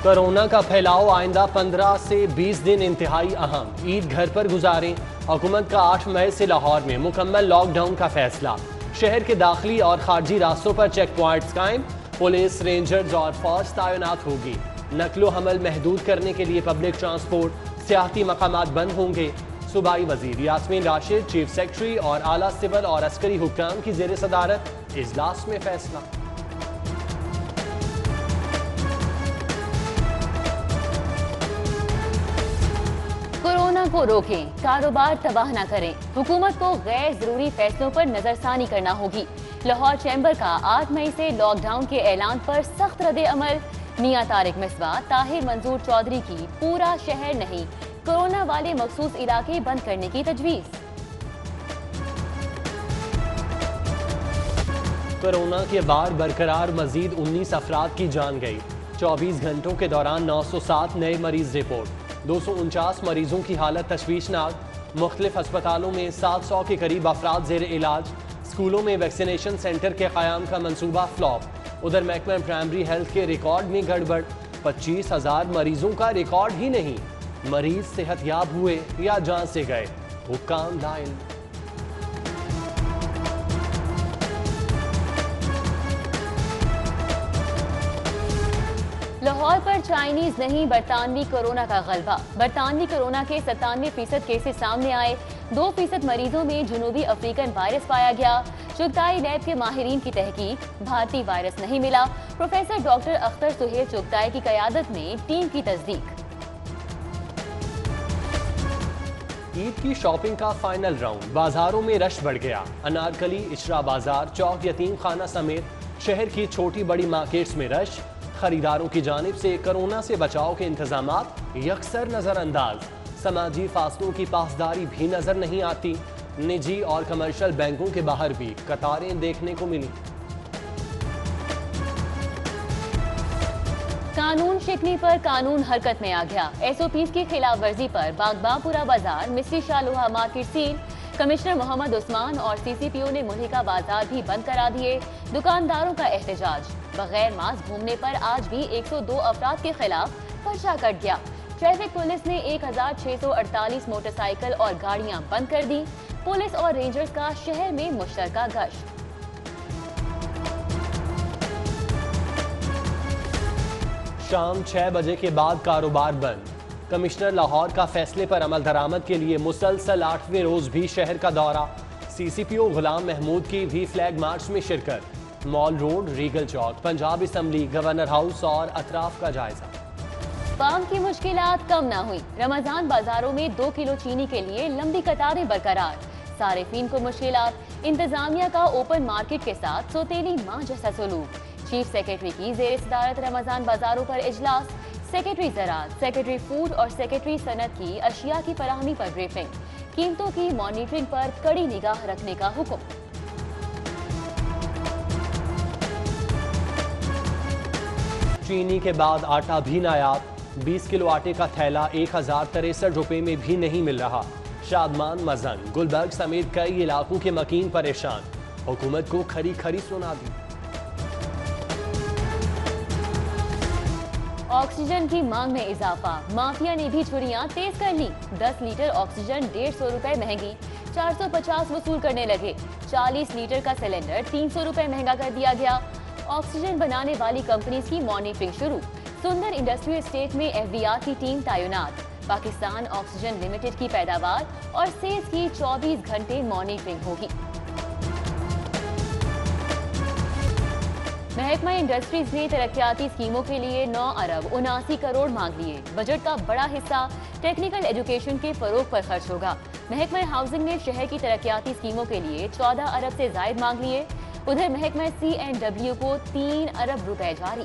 Corona का फैलाव आइंदा 15 से 20 दिन इंतहाई अहम। ईद घर पर गुजारें। हुकूमत का 8 मई से लाहौर में मुकम्मल लॉकडाउन का फैसला। शहर के दाखिली और खारजी रास्तों पर चेक पॉइंट्स कायम। पुलिस, रेंजर्स और फौज तैनात होगी। नकलो हमल महदूद करने के लिए पब्लिक ट्रांसपोर्ट, सियाहती मकामात बंद होंगे। सूबाई वजीर यास्मीन राशिद, चीफ सेक्रेटरी और आला सिविल और अस्करी हुक्काम की जेर सदारत इजलास में फैसला। कोरोना को रोकें, कारोबार तबाह न करें। हुकूमत को गैर जरूरी फैसलों पर नजरसानी करना होगी। लाहौर चैम्बर का 8 मई से लॉकडाउन के ऐलान पर सख्त रद्द अमल। मियां तारिक मिसबा, ताहिर मंजूर चौधरी की पूरा शहर नहीं, कोरोना वाले मखसूस इलाके बंद करने की तजवीज। कोरोना के बाद बरकरार मजीद 19 अफराद की जान गई। 24 घंटों के दौरान 907 नए मरीज रिपोर्ट। 249 मरीजों की हालत तशवीशनाक। मुख्तलिफ अस्पतालों में 700 के करीब अफराद जेर इलाज। स्कूलों में वैक्सीनेशन सेंटर के क़याम का मंसूबा फ्लॉप। उधर महकमा प्राइमरी हेल्थ के रिकॉर्ड में गड़बड़। 25,000 मरीजों का रिकॉर्ड ही नहीं। मरीज सेहतयाब हुए या जान से गए, हुक्काम लाइल। लाहौर पर चाइनीज नहीं बरतानवी कोरोना का गलबा। बरतानवी कोरोना के 97% केसेस सामने आए। 2% मरीजों में जुनूबी अफ्रीकन वायरस पाया गया। चुगताई लैब के माहिरीन की तहकीक, भारतीय वायरस नहीं मिला। प्रोफेसर डॉक्टर अख्तर सुहेल चुगताई की क़यादत में टीम की तस्दीक। ईद की शॉपिंग का फाइनल राउंड। बाजारों में रश बढ़ गया। अनारकली, इशरा बाजार, चौक यतीम खाना समेत शहर की छोटी बड़ी मार्केट्स में रश। खरीदारों की जानिब से कोरोना से बचाव के इंतजामात यकसर नजरअंदाज। समाजी फासलों की पासदारी भी नजर नहीं आती। निजी और कमर्शियल बैंकों के बाहर भी कतारें देखने को मिली। कानून शिकनी पर कानून हरकत में आ गया। SOPs की खिलाफ वर्जी पर बागबापुरा बाजार, मिस्री शालोहा market seal. Commissioner Mohammad Usman और CCPO ने मुल्हिका बाजार भी बंद करा दिए। दुकानदारों का एहतजाज। बगैर मास्क घूमने पर आज भी 102 अफराद के खिलाफ पर्चा कट गया। ट्रैफिक पुलिस ने 1648 मोटरसाइकिल और गाड़ियां बंद कर दी। पुलिस और रेंजर्स का शहर में मुश्तरका गश्त। शाम 6 बजे के बाद कारोबार बंद। कमिश्नर लाहौर का फैसले पर अमल दरामद के लिए मुसलसल 8वें रोज भी शहर का दौरा। CCPO गुलाम महमूद की भी फ्लैग मार्च में शिरकत। मॉल रोड, रीगल चौक, पंजाब असम्बली, गवर्नर हाउस और अतराफ का जायजा। पाम की मुश्किलात कम ना हुई। रमजान बाजारों में 2 किलो चीनी के लिए लंबी कतारें बरकरार। सारिफीन को मुश्किलात। इंतजामिया का ओपन मार्केट के साथ सौतेली माँ जैसा सलूक। चीफ सेक्रेटरी की जेर सदारत रमजान बाजारों पर इजलास। सेक्रेटरी ज़राअत, सेक्रेटरी फूड और सेक्रेटरी सनत की अशिया की फराहमी पर ब्रीफिंग। कीमतों की मॉनिटरिंग पर कड़ी निगाह रखने का हुक्म। चीनी के बाद आटा भी नायाब। 20 किलो आटे का थैला 1063 रुपए में भी नहीं मिल रहा। शादमान, मजन, गुलबर्ग समेत कई इलाकों के मकीन परेशान। हुकूमत को खरी खरी सुना दी। ऑक्सीजन की मांग में इजाफा। माफिया ने भी छुरियां तेज कर ली। 10 लीटर ऑक्सीजन 150 रुपए महंगी। 450 वसूल करने लगे। 40 लीटर का सिलेंडर 300 रुपए महंगा कर दिया गया। ऑक्सीजन बनाने वाली कंपनीज की मॉनिटरिंग शुरू। सुंदर इंडस्ट्रियल एस्टेट में FBI की टीम तैनात। पाकिस्तान ऑक्सीजन लिमिटेड की पैदावार और सेल्स की 24 घंटे मॉनिटरिंग होगी। महकमा इंडस्ट्रीज ने तरक्याती स्कीमों के लिए 9 अरब 79 करोड़ मांग लिए। बजट का बड़ा हिस्सा टेक्निकल एजुकेशन के फरोग पर खर्च होगा। महकमा हाउसिंग ने शहर की तरक्याती स्कीमों के लिए 14 अरब से जायद मांग लिए। उधर महकमा C&W को 3 अरब रुपए जारी।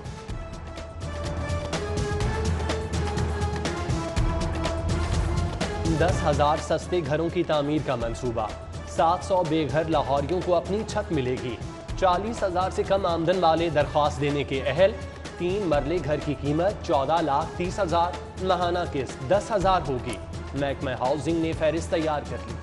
दस 10,000 सस्ते घरों की तामीर का मंसूबा। 700 बेघर लाहौरियों को अपनी छत मिलेगी। 40,000 से कम आमदन वाले दरख्वास्त देने के अहल। 3 मरले घर की कीमत 14,30,000। माहाना किस्त 10,000 होगी। महकमा हाउसिंग ने फहरिस्त तैयार कर ली।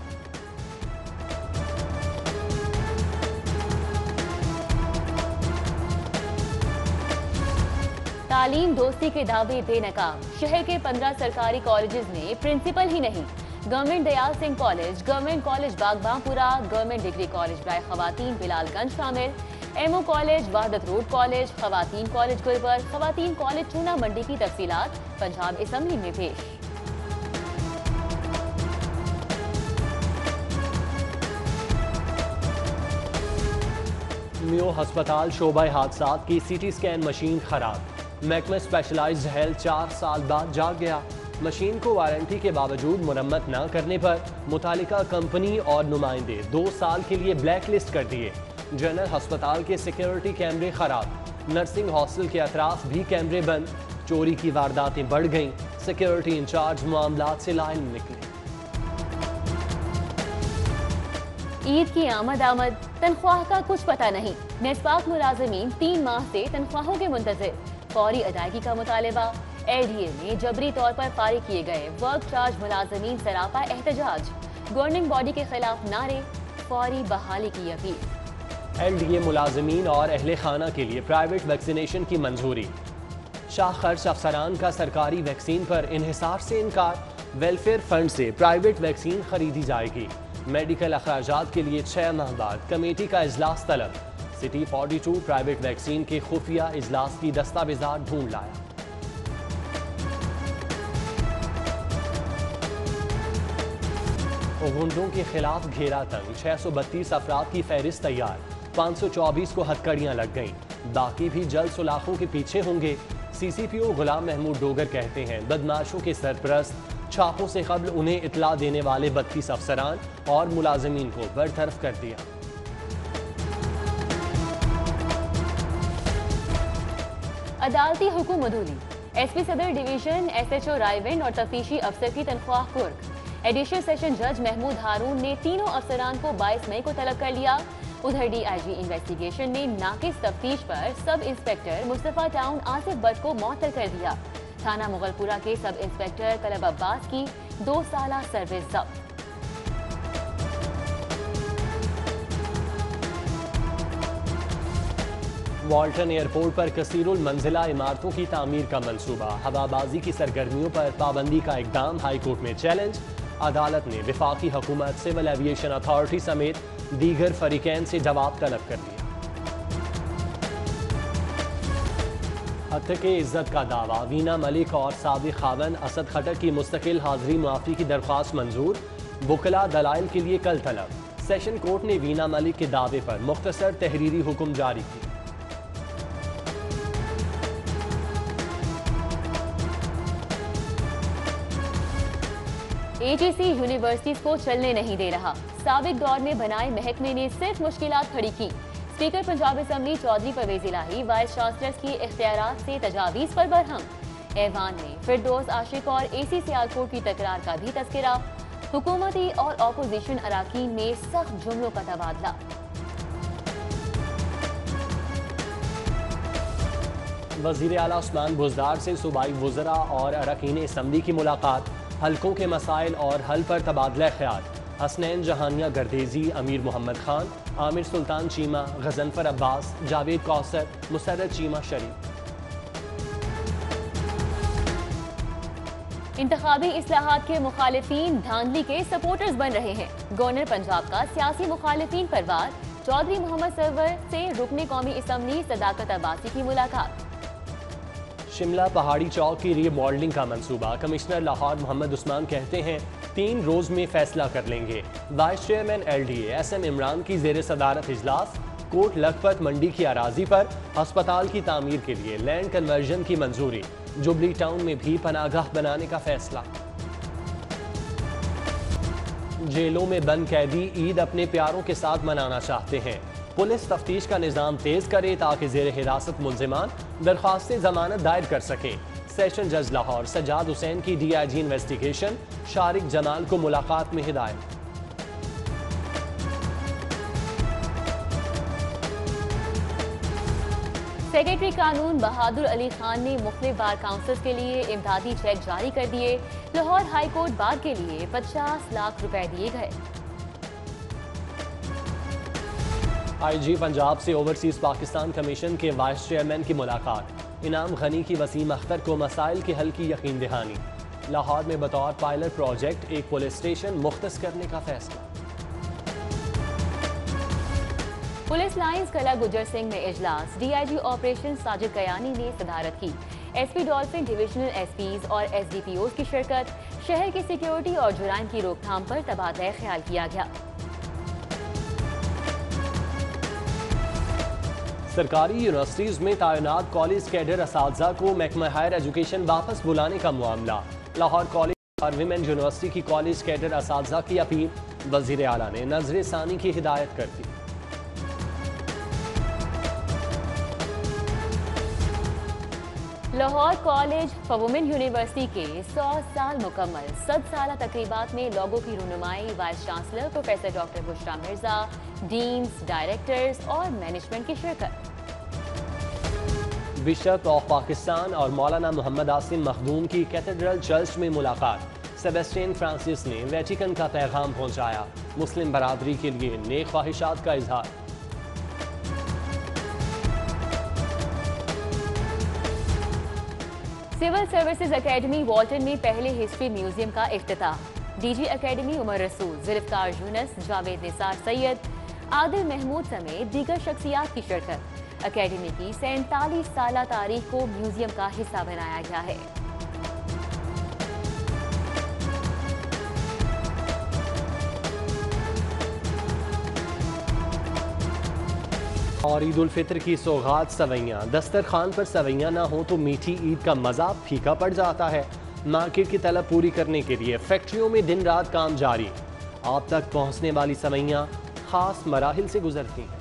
तालीम दोस्ती के दावे बेनकाम। शहर के 15 सरकारी कॉलेजेस में प्रिंसिपल ही नहीं। Government Dyal Singh college, government college Baghbanpura, government degree college बराए खवातीन बिलालगंज शामिल, MO college, Wahdat road college, खवातीन कॉलेज गुलबर्ग, खवातीन कॉलेज चूना मंडी की तफसीलात पंजाब असम्बली में पेश। मियो हस्पताल शोबा हादसात की सीटी स्कैन मशीन खराब। महकमा स्पेशलाइज्ड हेल्थ 4 साल बाद जाग गया। मशीन को वारंटी के बावजूद मुरम्मत न करने पर मुतालिका कंपनी और नुमाइंदे 2 साल के लिए ब्लैक लिस्ट कर दिए। जनरल हस्पताल के सिक्योरिटी कैमरे खराब। नर्सिंग हॉस्टल के अतराफ भी कैमरे बंद। चोरी की वारदातें बढ़ गईं। सिक्योरिटी इंचार्ज मामलात से लाइन निकले। ईद की आमद तनख्वाह का कुछ पता नहीं। निस्पाक मुलाजमीन 3 माह से तनख्वाहों के मुंतजिर। फौरी अदायगी का मुतालबा। LDA में जबरी तौर पर फारिग किए गए वर्क चार्ज मुलाजमीन सरापा एहतजाज। गवर्निंग बॉडी के खिलाफ नारे। फौरी बहाली की अपील। LDA मुलाजमीन और अहले खाना के लिए प्राइवेट वैक्सीनेशन की मंजूरी। शाह खर्च अफसरान का सरकारी वैक्सीन पर इन्हिसार से इनकार। वेलफेयर फंड से प्राइवेट वैक्सीन खरीदी जाएगी। मेडिकल अखराजात के लिए 6 माह बाद कमेटी का इजलास तलब। सिटी 42 प्राइवेट वैक्सीन के खुफिया इजलास की दस्तावेजात ढूंढ लाया। गुंडों के खिलाफ घेरा तंग। 632 अफराद की फहरिस्त तैयार। 524 को हथकड़ियां लग गईं। बाकी भी जल्द सुलाखों के पीछे होंगे। CCPO गुलाम महमूद डोगर कहते हैं बदमाशों के सरपरस्त। छापों से कबल उन्हें इतला देने वाले 32 अफसरान और मुलाजमीन को बरतरफ कर दिया। अदालती हुकुम अधूरी। SP सदर डिवीजन, SHO रायविंड और तफ्तीशी अफसर की तनख्वाह कुर्क। एडिशनल सेशन जज महमूद हारून ने तीनों अफसरान को 22 मई को तलब कर लिया। उधर DIG इन्वेस्टिगेशन ने नाकिस तफ्तीश पर sub inspector Mustafa town Asif but को मुअत्तल कर दिया। थाना मुगलपुरा के सब इंस्पेक्टर कलब अब्बास की 2 साला सर्विस जब्त। वाल्टन एयरपोर्ट पर कसीरुल मंजिला इमारतों की तामीर का मंसूबा। हवाबाजी की सरगर्मियों पर पाबंदी का इकदाम हाई कोर्ट में चैलेंज। अदालत ने विफाकी हुकूमत, सिविल एविएशन अथॉरिटी समेत दीगर फरीकैन से जवाब तलब कर दिया। हत्या इज्जत का दावा। वीना मलिक और साबिक खावन असद खटक की मुस्तकिल हाजिरी मुआफी की दरख्वास्त मंजूर। बुकला दलाइल के लिए कल तलब। सेशन कोर्ट ने वीना मलिक के दावे पर मुख्तसर तहरीरी हुक्म जारी किया। AGC यूनिवर्सिटीज को चलने नहीं दे रहा। साबिक दौर में बनाए महकमे ने सिर्फ मुश्किलात खड़ी की। स्पीकर पंजाब असम्बली चौधरी परवेज इलाही वाइस चांसलर्स की इख्तियारात से तजावीज़ पर बरहम। ऐवान में फिरदौस आशिक और AC सियालकोट की तकरार का भी तस्करा। हुकूमती और ऑपोजिशन अराकीन में सख्त जुमलों का तबादला। वज़ीर आला उस्मान बुज़दार से सूबाई वज़रा और अरकान असम्बली की मुलाकात। हलकों के मसाइल और हल पर तबादला ख्याल। हसनैन जहानिया गर्देजी, अमीर मोहम्मद खान, आमिर सुल्तान चीमा, गजनफर अब्बास, जावेद कौसर, मुसर्रत चीमा शरीफ। इंतखाबी इस्लाहात के मुखालिफिन धांधली के सपोर्टर्स बन रहे हैं। गवर्नर पंजाब का सियासी मुखालिफिन पर वार। चौधरी मोहम्मद सरवर से रुकने कौमी असम्बली सदाकत अब्बासी की मुलाकात। शिमला पहाड़ी चौक की रीमॉडलिंग का मंसूबा। कमिश्नर लाहौर मोहम्मद उस्मान कहते हैं 3 रोज में फैसला कर लेंगे। Vice chairman LDA SM Imran की जेर सदारत इजलास। कोट लखपत मंडी की अराजी पर अस्पताल की तामीर के लिए लैंड कन्वर्जन की मंजूरी। जुबली टाउन में भी पनागाह बनाने का फैसला। जेलों में बंद कैदी ईद अपने प्यारों के साथ मनाना चाहते हैं। पुलिस तफ्तीश का निज़ाम तेज करे ताकि जेर हिरासत मुल्जिमान दरख्वास्तें जमानत दायर कर सकें। सेशन जज लाहौर सज्जाद हुसैन की DIG इन्वेस्टिगेशन। शारिक जमाल को मुलाकात में हिदायत। सेक्रेटरी कानून बहादुर अली खान ने मुख्तलिफ बार काउंसिल्स के लिए इमदादी चेक जारी कर दिए। लाहौर हाई कोर्ट बार के लिए 50 लाख रुपए दिए गए। IG पंजाब से ओवरसीज पाकिस्तान कमीशन के वाइस चेयरमैन की मुलाकात। इनाम गनी की वसीम अख्तर को मसाइल के हल की यकीन दहानी। लाहौर में बतौर पायलट प्रोजेक्ट एक पुलिस स्टेशन मुख्तस करने का फैसला। पुलिस लाइंस कला गुजर सिंह में इजलास, डीआईजी ऑपरेशन साजिद कयानी ने सदारत की। एसपी डॉल्फिन डिविजनल एसपीज और एसडीपीओ की शिरकत। शहर की सिक्योरिटी और जुराइम की रोकथाम पर तबादला ख्याल किया गया। सरकारी यूनिवर्सिटीज में तैनात कॉलेज कैडर असातिज़ा को महकमा हायर एजुकेशन वापस बुलाने का मामला। लाहौर कॉलेज और विमेन यूनिवर्सिटी की कॉलेज कैडर असातिज़ा की अपील, वज़ीर आला ने नजर सानी की हिदायत कर दी। Lahore college for women university के 100 साल मुकम्मल 100 साला तकरीबात में लोगों की रुनुमाई vice chancellor professor doctor Bushra Mirza, deans, directors और मैनेजमेंट की शिरकत। बिशप ऑफ पाकिस्तान और मौलाना मोहम्मद आसिम मखदूम की कैथेड्रल चर्च में मुलाकात। सेबेस्टियन फ्रांसिस ने वेटिकन का पैगाम पहुंचाया। मुस्लिम बरादरी के लिए नेक ख्वाहिशात का इजहार। सिविल सर्विसेज एकेडमी वॉल्टन में पहले हिस्ट्री म्यूजियम का इफ्तिताह। डीजी एकेडमी उमर रसूल, जुल्फकार यूनुस, जावेद निसार सैयद, आदिल महमूद समेत दीगर शख्सियात की शिरकत। एकेडमी की 47 साला तारीख को म्यूजियम का हिस्सा बनाया गया है। और ईद उल फितर की सौगात सवैयाँ। दस्तरखान पर सवैयाँ ना हो तो मीठी ईद का मज़ा फीका पड़ जाता है। मार्केट की तलब पूरी करने के लिए फैक्ट्रियों में दिन रात काम जारी। आप तक पहुँचने वाली सवैयाँ खास मराहिल से गुजरती हैं।